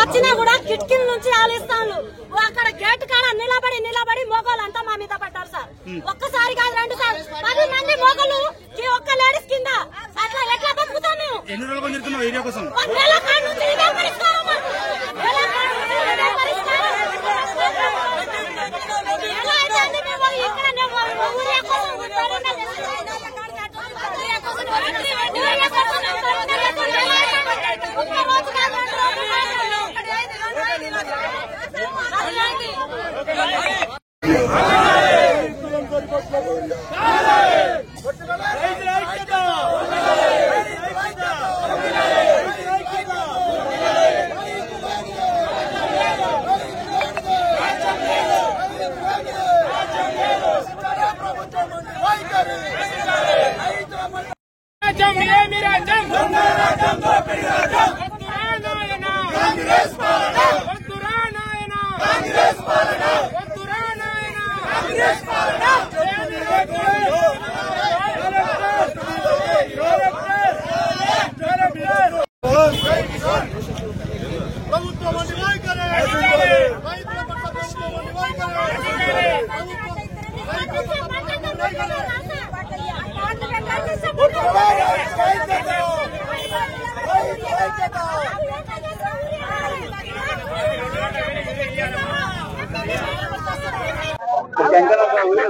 వచ్చినా కూడా కిటికీల నుంచి ఆలిస్తాను. అక్కడ గేట్ కాడ నిలబడి మోగోళ్ళు అంతా మా మీద పడ్డారు సార్. ఒక్కసారి కాదు 2 సార్లు 10 మంది మోగోళ్ళు ఒక్క లేడీస్ కింద. అట్లా ఎట్లా బతుకుతాం మేము? ఎన్ని రోజులు తిరుగుతున్నాం ఏరియా కోసం? నెల కాడ నుంచి ఇదే పరిష్కారం. ఎలా అయితే మేము ఇక్కడ ఊరే కోసం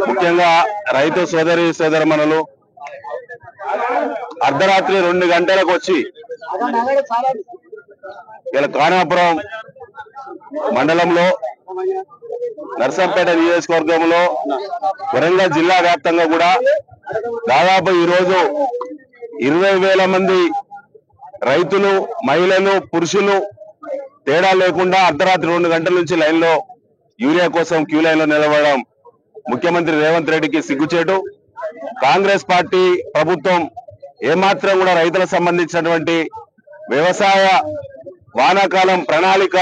ముఖ్యంగా రైతు సోదరి సోదరమణులు అర్ధరాత్రి 2 గంటలకు వచ్చి ఇలా ఖానాపురం మండలంలో నర్సంపేట నియోజకవర్గంలో వరంగల్ జిల్లా వ్యాప్తంగా కూడా దాదాపు ఈరోజు 20,000 మంది రైతులు, మహిళలు, పురుషులు తేడా లేకుండా అర్ధరాత్రి 2 గంటల నుంచి లైన్లో యూరియా కోసం క్యూ లైన్లో నిలబడడం ముఖ్యమంత్రి రేవంత్ రెడ్డికి సిగ్గుచేటు. కాంగ్రెస్ పార్టీ ప్రభుత్వం ఏమాత్రం కూడా రైతులకు సంబంధించినటువంటి వ్యవసాయ వానాకాలం ప్రణాళిక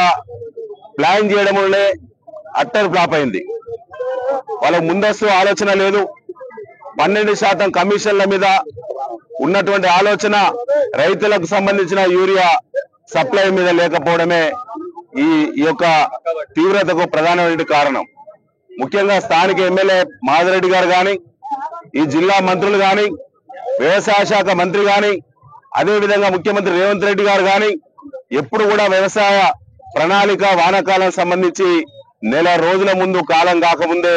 ప్లాన్ చేయడం వల్లే అట్టర్ ఫ్లాప్ అయింది. వాళ్ళకు ముందస్తు ఆలోచన లేదు. 12% కమిషన్ల మీద ఉన్నటువంటి ఆలోచన రైతులకు సంబంధించిన యూరియా సప్లై మీద లేకపోవడమే ఈ యొక్క తీవ్రతకు ప్రధానమైన కారణం. ముఖ్యంగా స్థానిక ఎమ్మెల్యే మాధవరెడ్డి గారు కానీ, ఈ జిల్లా మంత్రులు కానీ, వ్యవసాయ శాఖ మంత్రి కానీ, అదేవిధంగా ముఖ్యమంత్రి రేవంత్ రెడ్డి గారు కానీ ఎప్పుడు కూడా వ్యవసాయ ప్రణాళిక వానాకాలం సంబంధించి నెల రోజుల ముందు కాలం కాకముందే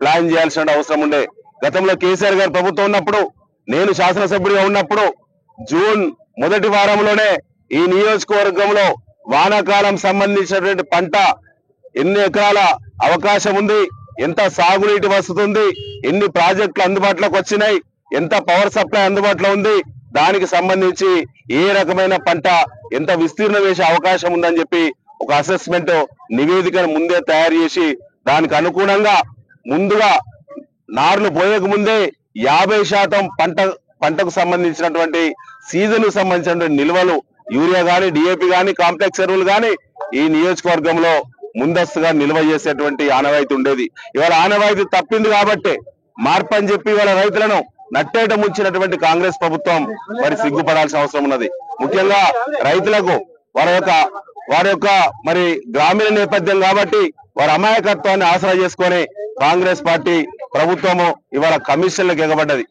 ప్లాన్ చేయాల్సిన అవసరం ఉండే. గతంలో కేసీఆర్ గారు ప్రభుత్వం ఉన్నప్పుడు, నేను శాసనసభ్యుడిగా ఉన్నప్పుడు జూన్ మొదటి వారంలోనే ఈ నియోజకవర్గంలో వానాకాలం సంబంధించినటువంటి పంట ఎన్ని ఎకరాల అవకాశం ఉంది, ఎంత సాగునీటి వస్తుంది, ఎన్ని ప్రాజెక్టులు అందుబాటులోకి వచ్చినాయి, ఎంత పవర్ సప్లై అందుబాటులో ఉంది, దానికి సంబంధించి ఏ రకమైన పంట ఎంత విస్తీర్ణం వేసే అవకాశం ఉందని చెప్పి ఒక అసెస్మెంట్ నివేదికను ముందే తయారు చేసి దానికి అనుగుణంగా ముందుగా నార్లు పోయక ముందే 50% పంటకు సంబంధించినటువంటి సీజన్ సంబంధించినటువంటి నిల్వలు యూరియా గాని, డిఏపి గాని, కాంప్లెక్స్ ఎరువులు గాని ఈ నియోజకవర్గంలో ముందస్తుగా నిల్వ చేసేటువంటి ఆనవాయితీ ఉండేది. ఇవాళ ఆనవాయితీ తప్పింది కాబట్టి మార్పు అని చెప్పి ఇవాళ రైతులను నట్టేట ముంచినటువంటి కాంగ్రెస్ ప్రభుత్వం మరి సిగ్గుపడాల్సిన అవసరం ఉన్నది. ముఖ్యంగా రైతులకు వారి యొక్క మరి గ్రామీణ నేపథ్యం కాబట్టి వారి అమాయకత్వాన్ని ఆసరా చేసుకొని కాంగ్రెస్ పార్టీ ప్రభుత్వము ఇవాళ కమిషన్లకు ఎగబడ్డది.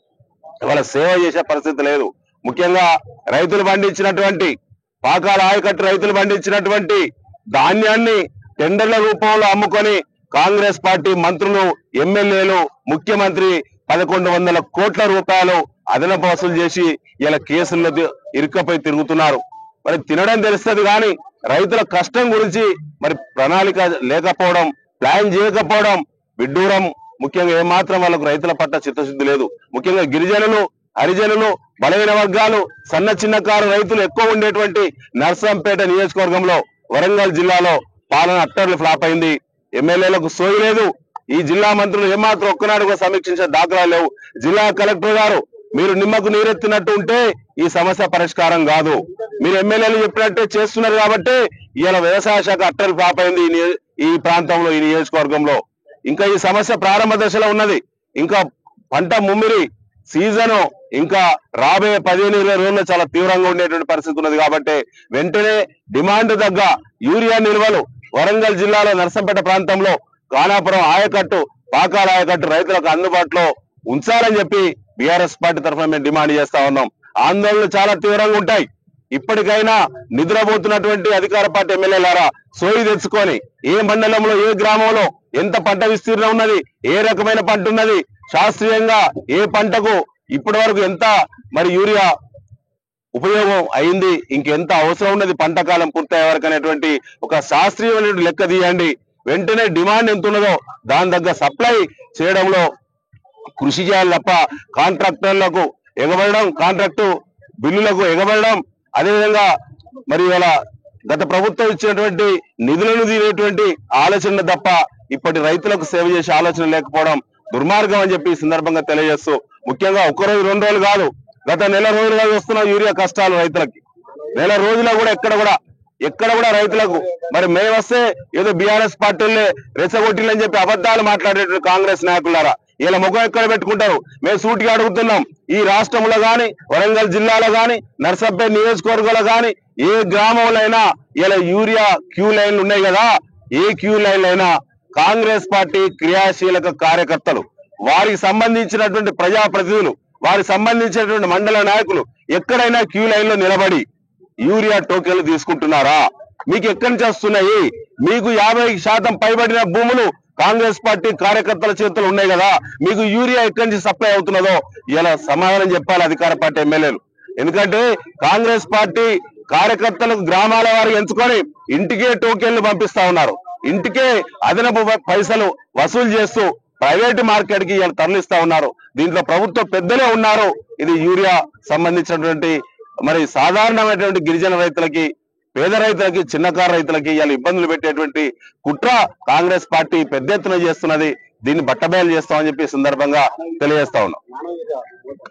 ఇవాళ సేవ చేసే పరిస్థితి లేదు. ముఖ్యంగా రైతులు పండించినటువంటి పాకాల ఆయకట్టు రైతులు పండించినటువంటి ధాన్యాన్ని టెండర్ల రూపంలో అమ్ముకొని కాంగ్రెస్ పార్టీ మంత్రులు, ఎమ్మెల్యేలు, ముఖ్యమంత్రి 1100 కోట్ల రూపాయలు అదనపు వసూలు చేసి ఇలా కేసుల్లో ఇరుక్కపోయి తిరుగుతున్నారు. మరి తినడం తెలుస్తుంది కానీ రైతుల కష్టం గురించి మరి ప్రణాళిక లేకపోవడం, ప్లాన్ చేయకపోవడం విడ్డూరం. ముఖ్యంగా ఏమాత్రం వాళ్ళకు రైతుల పట్ల చిత్తశుద్ధి లేదు. ముఖ్యంగా గిరిజనులు, హరిజనులు, బలహీన వర్గాలు, సన్న చిన్నకారు రైతులు ఎక్కువ ఉండేటువంటి నర్సంపేట నియోజకవర్గంలో వరంగల్ జిల్లాలో పాలన అట్టర్లు ఫ్లాప్ అయింది. ఎమ్మెల్యేలకు సోయి లేదు. ఈ జిల్లా మంత్రులు ఏమాత్రం ఒక్కనాడుగా సమీక్షించే దాఖలా లేవు. జిల్లా కలెక్టర్ గారు, మీరు నిమ్మకు నీరెత్తినట్టు ఉంటే ఈ సమస్య పరిష్కారం కాదు. మీరు ఎమ్మెల్యేలు చెప్పినట్టే చేస్తున్నారు కాబట్టి ఇవాళ వ్యవసాయ శాఖ అట్టర్లు ఫ్లాప్ అయింది ఈ ప్రాంతంలో, ఈ నియోజకవర్గంలో. ఇంకా ఈ సమస్య ప్రారంభ దశలో ఉన్నది. ఇంకా పంట ముమ్మిరి సీజను ఇంకా రాబోయే 15-20 రోజుల్లో చాలా తీవ్రంగా ఉండేటువంటి పరిస్థితి ఉన్నది కాబట్టి వెంటనే డిమాండ్ తగ్గ యూరియా నిల్వలు వరంగల్ జిల్లాలో నర్సంపేట ప్రాంతంలో కానాపురం ఆయకట్టు పాకాల ఆయకట్టు రైతులకు అందుబాటులో ఉంచాలని చెప్పి బీఆర్ఎస్ పార్టీ తరఫున మేము డిమాండ్ చేస్తా ఉన్నాం. ఆందోళనలు చాలా తీవ్రంగా ఉంటాయి. ఇప్పటికైనా నిద్రపోతున్నటువంటి అధికార పార్టీ ఎమ్మెల్యేలారా సోయి తెచ్చుకొని ఏ మండలంలో ఏ గ్రామంలో ఎంత పంట విస్తీర్ణం ఉన్నది, ఏ రకమైన పంట ఉన్నది, శాస్త్రీయంగా ఏ పంటకు ఇప్పటి వరకు ఎంత మరి యూరియా ఉపయోగం అయింది, ఇంకెంత అవసరం ఉన్నది పంట కాలం పూర్తయ్యే వరకు అనేటువంటి ఒక శాస్త్రీయమైన లెక్క తీయండి. వెంటనే డిమాండ్ ఎంత ఉన్నదో దాని దగ్గర సప్లై చేయడంలో కృషి చేయాలి తప్ప కాంట్రాక్టర్లకు ఎగబడడం, కాంట్రాక్టు బిల్లులకు ఎగబడడం, అదేవిధంగా మరి ఇలా గత ప్రభుత్వం ఇచ్చినటువంటి నిధులను తీరేటువంటి ఆలోచన తప్ప ఇప్పటి రైతులకు సేవ చేసే ఆలోచన లేకపోవడం దుర్మార్గం అని చెప్పి ఈ సందర్భంగా తెలియజేస్తూ, ముఖ్యంగా ఒక్క రోజు 2 రోజులు కాదు, గత నెల రోజులుగా చూస్తున్న యూరియా కష్టాలు రైతులకి. నెల రోజుల్లో కూడా ఎక్కడ కూడా రైతులకు మరి మేము వస్తే ఏదో బీఆర్ఎస్ పార్టీలే రెచ్చగొట్టిలని చెప్పి అబద్ధాలు మాట్లాడేటువంటి కాంగ్రెస్ నాయకులారా ఇలా ముఖం ఎక్కడ పెట్టుకుంటారు? మేము సూటిగా అడుగుతున్నాం. ఈ రాష్ట్రంలో గాని, వరంగల్ జిల్లాలో గాని, నర్సంపేట నియోజకవర్గంలో గాని ఏ గ్రామంలో అయినా ఇలా యూరియా క్యూ లైన్లు ఉన్నాయి కదా, ఏ క్యూ లైన్లు అయినా కాంగ్రెస్ పార్టీ క్రియాశీలక కార్యకర్తలు, వారికి సంబంధించినటువంటి ప్రజాప్రతినిధులు, వారికి సంబంధించినటువంటి మండల నాయకులు ఎక్కడైనా క్యూ లైన్ లో నిలబడి యూరియా టోకెన్లు తీసుకుంటున్నారా? మీకు ఎక్కడి నుంచి వస్తున్నాయి? మీకు 50% పైబడిన భూములు కాంగ్రెస్ పార్టీ కార్యకర్తల చేతులు ఉన్నాయి కదా, మీకు యూరియా ఎక్కడి నుంచి సప్లై అవుతున్నదో ఇలా సమాధానం చెప్పాలి అధికార పార్టీ ఎమ్మెల్యేలు. ఎందుకంటే కాంగ్రెస్ పార్టీ కార్యకర్తలకు గ్రామాల వారు ఎంచుకొని ఇంటికే టోకెన్లు పంపిస్తా ఉన్నారు. ఇంటికే అదనపు పైసలు వసూలు చేస్తూ ప్రైవేట్ మార్కెట్ కి ఇలా తరలిస్తా ఉన్నారు. దీంట్లో ప్రభుత్వ పెద్దలే ఉన్నారు. ఇది యూరియా సంబంధించినటువంటి మరి సాధారణమైనటువంటి గిరిజన రైతులకి, పేద రైతులకి, చిన్నకారు రైతులకి ఇలా ఇబ్బందులు పెట్టేటువంటి కుట్ర కాంగ్రెస్ పార్టీ పెద్ద ఎత్తున చేస్తున్నది. దీన్ని బట్టబయలు చేస్తామని చెప్పి సందర్భంగా తెలియజేస్తా ఉన్నాం.